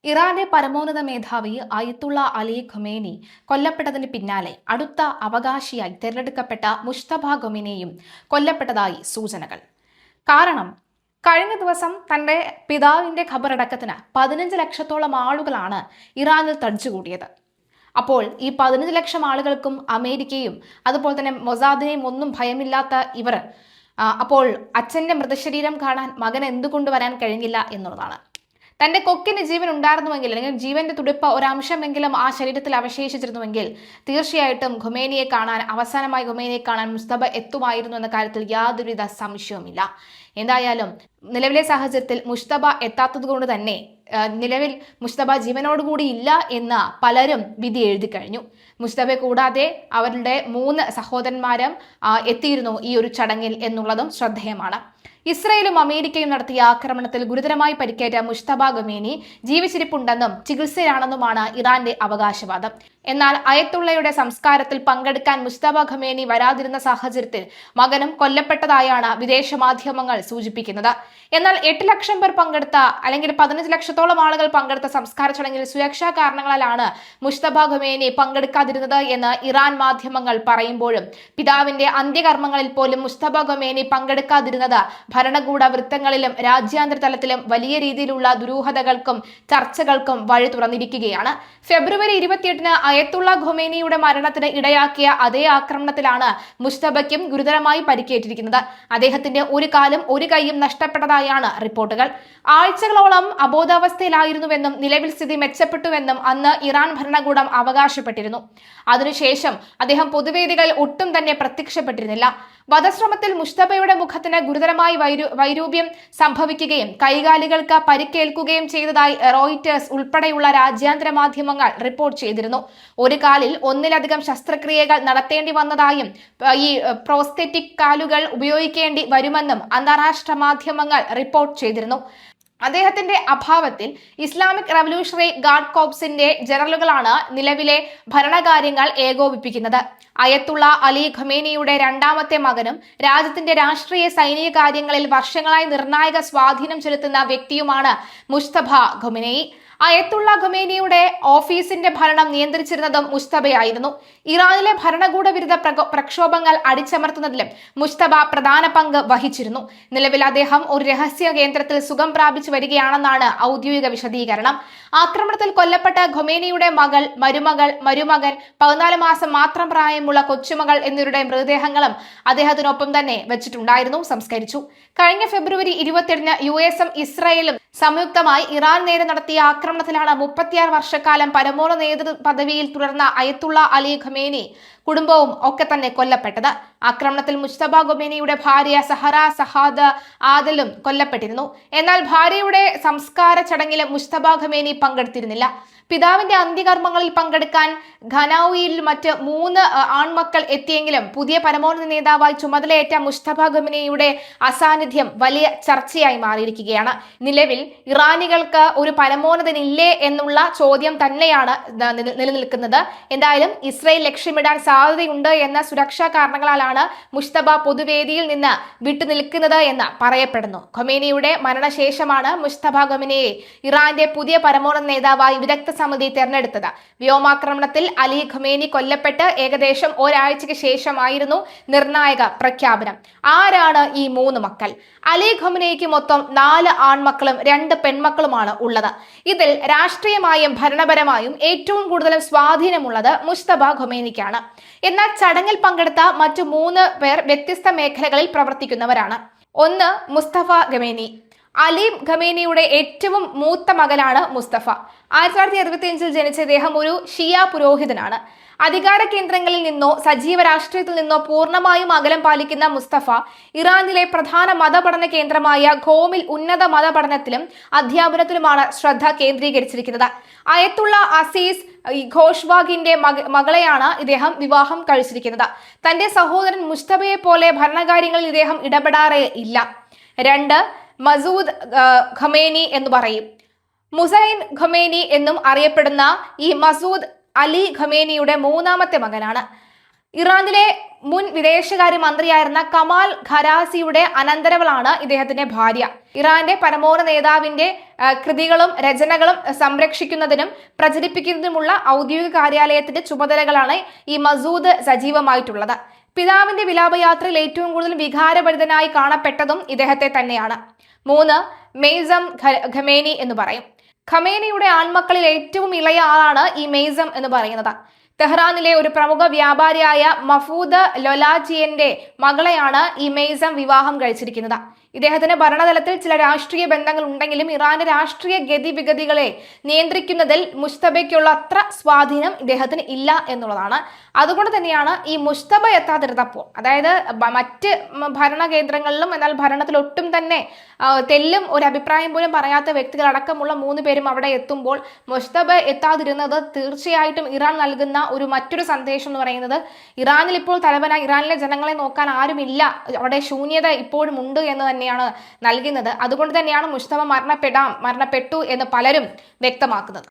ഇറാന്റെ പരമോന്നത മേധാവി അയത്തുള്ള അലി ഖൊമേനി കൊല്ലപ്പെട്ടതിന് പിന്നാലെ അടുത്ത അവകാശിയായി തിരഞ്ഞെടുക്കപ്പെട്ട മുസ്തഫ ഖൊമേനിയും കൊല്ലപ്പെട്ടതായി സൂചനകൾ. കാരണം കഴിഞ്ഞ ദിവസം തന്റെ പിതാവിന്റെ ഖബറടക്കത്തിന് 15 ലക്ഷത്തോളം ആളുകളാണ് ഇറാനിൽ തടിച്ചുകൂടിയത്. അപ്പോൾ ഈ 15 ലക്ഷം ആളുകൾക്കും അമേരിക്കയും അതുപോലെ തന്നെ മൊസാദിനെയും ഒന്നും ഭയമില്ലാത്ത ഇവർ അപ്പോൾ അച്ഛന്റെ മൃതശരീരം കാണാൻ മകൻ എന്തുകൊണ്ട് വരാൻ കഴിഞ്ഞില്ല എന്നുള്ളതാണ്. തന്റെ കൊക്കിന് ജീവൻ ഉണ്ടായിരുന്നുവെങ്കിൽ, അല്ലെങ്കിൽ ജീവന്റെ തുടിപ്പ് ഒരംശമെങ്കിലും ആ ശരീരത്തിൽ അവശേഷിച്ചിരുന്നുവെങ്കിൽ തീർച്ചയായിട്ടും അവസാനമായി ഖൊമേനിയെ കാണാൻ മുസ്തഫ എത്തുമായിരുന്നു എന്ന കാര്യത്തിൽ യാതൊരുവിധ സംശയവുമില്ല. എന്തായാലും നിലവിലെ സാഹചര്യത്തിൽ മുസ്തഫ എത്താത്തത് കൊണ്ട് തന്നെ നിലവിൽ മുസ്തഫ ജീവനോടുകൂടി ഇല്ല എന്ന് പലരും വിധി എഴുതി കഴിഞ്ഞു. മുസ്തഫയെ കൂടാതെ അവരുടെ 3 സഹോദരന്മാരും എത്തിയിരുന്നു ഈ ഒരു ചടങ്ങിൽ എന്നുള്ളതും ശ്രദ്ധേയമാണ്. ഇസ്രയേലും അമേരിക്കയും നടത്തിയ ആക്രമണത്തിൽ ഗുരുതരമായി പരിക്കേറ്റ മുസ്തഫ ഖൊമേനി ജീവിച്ചിരിപ്പുണ്ടെന്നും ചികിത്സയിലാണെന്നുമാണ് ഇറാന്റെ അവകാശവാദം. എന്നാൽ അയത്തുള്ളയുടെ സംസ്കാരത്തിൽ പങ്കെടുക്കാൻ മുസ്തഫ ഖൊമേനി വരാതിരുന്ന സാഹചര്യത്തിൽ മകനും കൊല്ലപ്പെട്ടതായാണ് വിദേശ മാധ്യമങ്ങൾ സൂചിപ്പിക്കുന്നത്. എന്നാൽ 8 ലക്ഷം പേർ പങ്കെടുത്ത, അല്ലെങ്കിൽ 15 ലക്ഷത്തോളം ആളുകൾ പങ്കെടുത്ത സംസ്കാര ചടങ്ങിൽ സുരക്ഷാ കാരണങ്ങളാലാണ് മുസ്തഫ ഖൊമേനി പങ്കെടുക്കാതിരുന്നത് എന്ന് ഇറാൻ മാധ്യമങ്ങൾ പറയുമ്പോഴും പിതാവിന്റെ അന്ത്യകർമ്മങ്ങളിൽ പോലും മുസ്തഫ ഖൊമേനി പങ്കെടുക്കാതിരുന്നത് ഭരണകൂട വൃത്തങ്ങളിലും രാജ്യാന്തര തലത്തിലും വലിയ രീതിയിലുള്ള ദുരൂഹതകൾക്കും ചർച്ചകൾക്കും വഴി തുറന്നിരിക്കുകയാണ്. ഫെബ്രുവരി 28-ന് അയത്തുള്ള ഖൊമേനിയുടെ മരണത്തിന് ഇടയാക്കിയ അതേ ആക്രമണത്തിലാണ് മുസ്തഫയ്ക്കും ഗുരുതരമായി പരിക്കേറ്റിരിക്കുന്നത്. അദ്ദേഹത്തിന്റെ ഒരു കാലും ഒരു കൈയും നഷ്ടപ്പെട്ടതായാണ് റിപ്പോർട്ടുകൾ. ആഴ്ചകളോളം അബോധാവസ്ഥയിലായിരുന്നുവെന്നും നിലവിൽ സ്ഥിതി മെച്ചപ്പെട്ടുവെന്നും അന്ന് ഇറാൻ ഭരണകൂടം അവകാശപ്പെട്ടിരുന്നു. അതിനുശേഷം അദ്ദേഹം പൊതുവേദികളിൽ ഒട്ടും തന്നെ പ്രത്യക്ഷപ്പെട്ടിരുന്നില്ല. വധശ്രമത്തിൽ മുസ്തഫയുടെ മുഖത്തിന് ഗുരുതരമായി വൈരൂപ്യം സംഭവിക്കുകയും കൈകാലുകൾക്ക് പരിക്കേൽക്കുകയും ചെയ്തതായി റോയിറ്റേഴ്സ് ഉൾപ്പെടെയുള്ള രാജ്യാന്തര മാധ്യമങ്ങൾ റിപ്പോർട്ട് ചെയ്തിരുന്നു. ഒരു കാലിൽ 1-ലധികം ശസ്ത്രക്രിയകൾ നടത്തേണ്ടി വന്നതായും ഈ പ്രോസ്തെറ്റിക് കാലുകൾ ഉപയോഗിക്കേണ്ടി വരുമെന്നും അന്താരാഷ്ട്ര മാധ്യമങ്ങൾ റിപ്പോർട്ട് ചെയ്തിരുന്നു. അദ്ദേഹത്തിന്റെ അഭാവത്തിൽ ഇസ്ലാമിക് റവല്യൂഷണറി ഗാർഡ് കോർപ്സിന്റെ ജനറലുകളാണ് നിലവിലെ ഭരണകാര്യങ്ങൾ ഏകോപിപ്പിക്കുന്നത്. അയത്തുള്ള അലി ഖൊമേനിയുടെ 2ാമത്തെ മകനും രാജ്യത്തിന്റെ രാഷ്ട്രീയ സൈനിക കാര്യങ്ങളിൽ വർഷങ്ങളായി നിർണായക സ്വാധീനം ചെലുത്തുന്ന വ്യക്തിയുമാണ് മുസ്തഫ ഖൊമേനി. അയത്തുള്ള ഖൊമേനിയുടെ ഓഫീസിന്റെ ഭരണം നിയന്ത്രിച്ചിരുന്നതും മുസ്തഫയായിരുന്നു. ഇറാനിലെ ഭരണകൂട വിരുദ്ധ പ്രക്ഷോഭങ്ങൾ അടിച്ചമർത്തുന്നതിലും മുസ്തഫ പ്രധാന പങ്ക് വഹിച്ചിരുന്നു. നിലവിൽ അദ്ദേഹം ഒരു രഹസ്യ കേന്ദ്രത്തിൽ സുഖം പ്രാപിച്ചു വരികയാണെന്നാണ് ഔദ്യോഗിക വിശദീകരണം. ആക്രമണത്തിൽ കൊല്ലപ്പെട്ട ഖൊമേനിയുടെ മരുമകൻ 14 മാസം മാത്രം പ്രായമുള്ള കൊച്ചുമകൾ എന്നിവരുടെ മൃതദേഹങ്ങളും അദ്ദേഹത്തിനൊപ്പം തന്നെ വെച്ചിട്ടുണ്ടായിരുന്നു, സംസ്കരിച്ചു. കഴിഞ്ഞ ഫെബ്രുവരി 27-ന് US-ഉം ഇസ്രായേലും സംയുക്തമായി ഇറാൻ നേരെ നടത്തിയ ആക്രമണത്തിലാണ് 36 വർഷക്കാലം പരമോന്നത നേതൃ പദവിയിൽ തുടർന്ന അയത്തുള്ള അലി ഖൊമേനി കുടുംബവും ഒക്കെ തന്നെ കൊല്ലപ്പെട്ടത്. ആക്രമണത്തിൽ മുസ്തഫ ഖൊമേനിയുടെ ഭാര്യ സഹറ സഹാദ് ആദലും കൊല്ലപ്പെട്ടിരുന്നു. എന്നാൽ ഭാര്യയുടെ സംസ്കാര ചടങ്ങിലും മുസ്തഫ ഖൊമേനി പങ്കെടുത്തിരുന്നില്ല. പിതാവിന്റെ അന്ത്യകർമ്മങ്ങളിൽ പങ്കെടുക്കാൻ ഖനാവുയിൽ മറ്റ് 3 ആൺമക്കൾ എത്തിയെങ്കിലും പുതിയ പരമോന്നത നേതാവായി ചുമതലയേറ്റ മുസ്തഫ ഖൊമേനിയുടെ അസാന്നിധ്യം വലിയ ചർച്ചയായി മാറിയിരിക്കുകയാണ്. നിലവിൽ ഇറാനികൾക്ക് ഒരു പരമോന്നതനില്ലേ എന്നുള്ള ചോദ്യം തന്നെയാണ് നിലനിൽക്കുന്നത്. എന്തായാലും ഇസ്രായേൽ ലക്ഷ്യമിടാൻ സാധ്യതയുണ്ട് എന്ന സുരക്ഷാ കാരണങ്ങളാലാണ് മുസ്തഫ പൊതുവേദിയിൽ നിന്ന് വിട്ടുനിൽക്കുന്നത് എന്ന് പറയപ്പെടുന്നു. ഖൊമേനിയുടെ മരണശേഷമാണ് മുസ്തഫ ഖൊമേനിയെ ഇറാന്റെ പുതിയ പരമോന്നത നേതാവായി വിദഗ്ധ സമിതി തെരഞ്ഞെടുത്തത്. വ്യോമാക്രമണത്തിൽ അലി ഖൊമേനി കൊല്ലപ്പെട്ട് ഏകദേശം ഒരാഴ്ചയ്ക്ക് ശേഷമായിരുന്നു നിർണായക പ്രഖ്യാപനം. ആരാണ് ഈ 3 മക്കൾ? അലി ഖൊമേനിക്ക് മൊത്തം 4 ആൺമക്കളും 2 പെൺമക്കളുമാണ് ഉള്ളത്. ഇതിൽ രാഷ്ട്രീയമായും ഭരണപരമായും ഏറ്റവും കൂടുതൽ സ്വാധീനമുള്ളത് മുസ്തഫ ഖൊമേനിക്കാണ്. എന്നാൽ ചടങ്ങിൽ പങ്കെടുത്ത മറ്റു 3 പേർ വ്യത്യസ്ത മേഖലകളിൽ പ്രവർത്തിക്കുന്നവരാണ്. ഒന്ന്, മുസ്തഫ ഖൊമേനി. അലി ഖൊമേനിയുടെ ഏറ്റവും മൂത്ത മകനാണ് മുസ്തഫ. 1965-ൽ ജനിച്ച ഇദ്ദേഹം ഒരു ഷിയ പുരോഹിതനാണ്. അധികാര കേന്ദ്രങ്ങളിൽ നിന്നോ സജീവ രാഷ്ട്രീയത്തിൽ നിന്നോ പൂർണ്ണമായും അകലം പാലിക്കുന്ന മുസ്തഫ ഇറാനിലെ പ്രധാന മതപഠന കേന്ദ്രമായ ഖോമിൽ ഉന്നത മതപഠനത്തിലും അധ്യാപനത്തിലുമാണ് ശ്രദ്ധ കേന്ദ്രീകരിച്ചിരിക്കുന്നത്. അയത്തുള്ള അസീസ് ഘോഷ്വാഗിന്റെ മകളെയാണ് ഇദ്ദേഹം വിവാഹം കഴിച്ചിരിക്കുന്നത്. തന്റെ സഹോദരൻ മുസ്തഫയെ പോലെ ഭരണകാര്യങ്ങളിൽ ഇദ്ദേഹം ഇടപെടാറേ ഇല്ല. 2, മസൂദ് ഖൊമേനി എന്ന് പറയും. മുസൈൻ ഖൊമേനി എന്നും അറിയപ്പെടുന്ന ഈ മസൂദ് അലി ഖൊമേനിയുടെ 3ാമത്തെ മകനാണ്. ഇറാനിലെ മുൻ വിദേശകാര്യ മന്ത്രിയായിരുന്ന കമാൽ ഖരാസിയുടെ അനന്തരവളാണ് ഇദ്ദേഹത്തിന്റെ ഭാര്യ. ഇറാന്റെ പരമോന്നത നേതാവിന്റെ കൃതികളും രചനകളും സംരക്ഷിക്കുന്നതിനും പ്രചരിപ്പിക്കുന്നതിനുമുള്ള ഔദ്യോഗിക കാര്യാലയത്തിന്റെ ചുമതലകളാണ് ഈ മസൂദ് സജീവമായിട്ടുള്ളത്. പിതാവിന്റെ വിലാപയാത്രയിൽ ഏറ്റവും കൂടുതൽ വികാരഭരിതനായി കാണപ്പെട്ടതും ഇദ്ദേഹത്തെ തന്നെയാണ്. 3. മെയ്സം ഖമേനി എന്ന് പറയും. ഖമേനിയുടെ ആൺമക്കളിൽ ഏറ്റവും ഇളയ ആളാണ് ഈ മെയ്സം എന്ന് പറയുന്നത്. തെഹ്റാനിലെ ഒരു പ്രമുഖ വ്യാപാരിയായ മഫൂദ് ലൊലാജിയന്റെ മകളെയാണ് ഈ മെയ്സം വിവാഹം കഴിച്ചിരിക്കുന്നത്. ഇദ്ദേഹത്തിന് ഭരണതലത്തിൽ ചില രാഷ്ട്രീയ ബന്ധങ്ങൾ ഉണ്ടെങ്കിലും ഇറാന്റെ രാഷ്ട്രീയ ഗതിവിഗതികളെ നിയന്ത്രിക്കുന്നതിൽ മുസ്തബയ്ക്കുള്ള അത്ര സ്വാധീനം ഇദ്ദേഹത്തിന് ഇല്ല എന്നുള്ളതാണ്. അതുകൊണ്ട് തന്നെയാണ് ഈ മുസ്തബ എത്താതിരുന്നപ്പോൾ, അതായത് മറ്റ് ഭരണ കേന്ദ്രങ്ങളിലും എന്നാൽ ഭരണത്തിൽ ഒട്ടും തന്നെ തെല്ലും ഒരു അഭിപ്രായം പോലും പറയാത്ത വ്യക്തികളടക്കമുള്ള 3 പേരും അവിടെ എത്തുമ്പോൾ മുസ്തബ എത്താതിരുന്നത് തീർച്ചയായിട്ടും ഇറാൻ നൽകുന്ന മറ്റൊരു സന്ദേശം എന്ന് പറയുന്നത് ഇറാനിൽ ഇപ്പോൾ തലവനായി ഇറാനിലെ ജനങ്ങളെ നോക്കാൻ ആരുമില്ല, അവിടെ ശൂന്യത ഇപ്പോഴും ഉണ്ട് എന്ന് തന്നെയാണ് നൽകുന്നത്. അതുകൊണ്ട് തന്നെയാണ് മുസ്തഫ മരണപ്പെട്ടു എന്ന് പലരും വ്യക്തമാക്കുന്നത്.